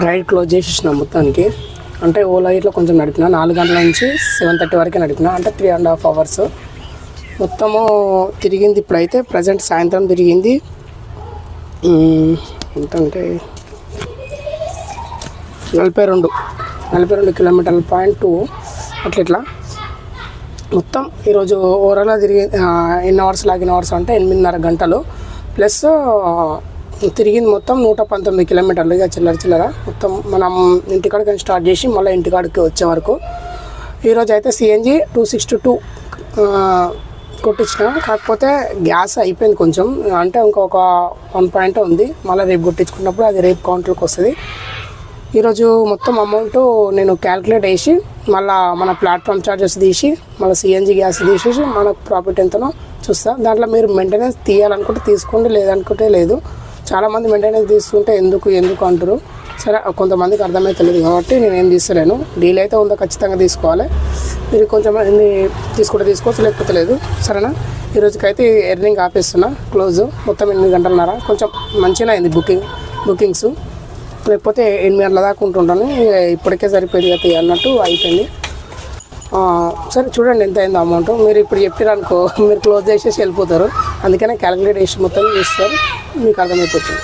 Ride close చేసేసిన మొత్తానికి. అంటే ఓలా ఇట్లా కొంచెం నడిపిన 4 గంటల నుంచి 7:30 వరకే నడిపిన, అంటే 3.5 అవర్స్ మొత్తము తిరిగింది. ఇప్పుడైతే ప్రజెంట్ సాయంత్రం తిరిగింది ఎంతంటే 42 కిలోమీటర్ల 0.2 అట్లా మొత్తం. ఈరోజు ఓవరాల్గా తిరిగి ఎన్ని అవర్స్ అంటే 8.5 గంటలు ప్లస్ తిరిగింది మొత్తం 119 కిలోమీటర్లు. ఇక చిల్లర మొత్తం మనం ఇంటికాడికి స్టార్ట్ చేసి మళ్ళీ ఇంటికాడికి వచ్చే వరకు. ఈరోజు అయితే సిఎన్జి 262 కొట్టించిన, కాకపోతే గ్యాస్ అయిపోయింది కొంచెం, అంటే ఇంకొక 1 పాయింట్ ఉంది. మళ్ళీ రేపు కొట్టించుకున్నప్పుడు అది రేపు కౌంటర్కి వస్తుంది. ఈరోజు మొత్తం అమౌంట్ నేను క్యాల్కులేట్ వేసి మళ్ళీ మన ప్లాట్ఫామ్ ఛార్జెస్ తీసి మళ్ళీ సిఎన్జి గ్యాస్ తీసేసి మనకు ప్రాఫిట్ ఎంతనో చూస్తాను. దాంట్లో మీరు మెయింటెనెన్స్ తీయాలనుకుంటే తీసుకోండి, లేదనుకుంటే లేదు. చాలామంది మెయింటెనెన్స్ తీసుకుంటే ఎందుకు అంటారు. సరే, కొంతమందికి అర్థమవుతలేదు కాబట్టి నేను ఏం తీస్తలేను. డీల్ అయితే ఉందో ఖచ్చితంగా తీసుకోవాలి. మీరు కొంచెం ఎన్ని తీసుకోవచ్చు, లేకపోతే లేదు. సరేనా? ఈరోజుకైతే ఎర్నింగ్ ఆపేస్తున్నా, క్లోజ్. మొత్తం 8 గంటలన్నర. కొంచెం మంచిగా అయింది బుకింగ్స్, లేకపోతే 8 గంటల దాకా ఉంటుంటాను. ఇప్పటికే సరిపోయింది కదా అన్నట్టు అయిపోయింది. సరే, చూడండి ఎంత అయిందో అమౌంట్. మీరు ఇప్పుడు చెప్పారనుకో, మీరు క్లోజ్ చేసేసి వెళ్ళిపోతారు. అందుకనే క్యాలిక్యులేట్ చేసి మొత్తం చూస్తారు, మీకు అర్థమైపోతుంది.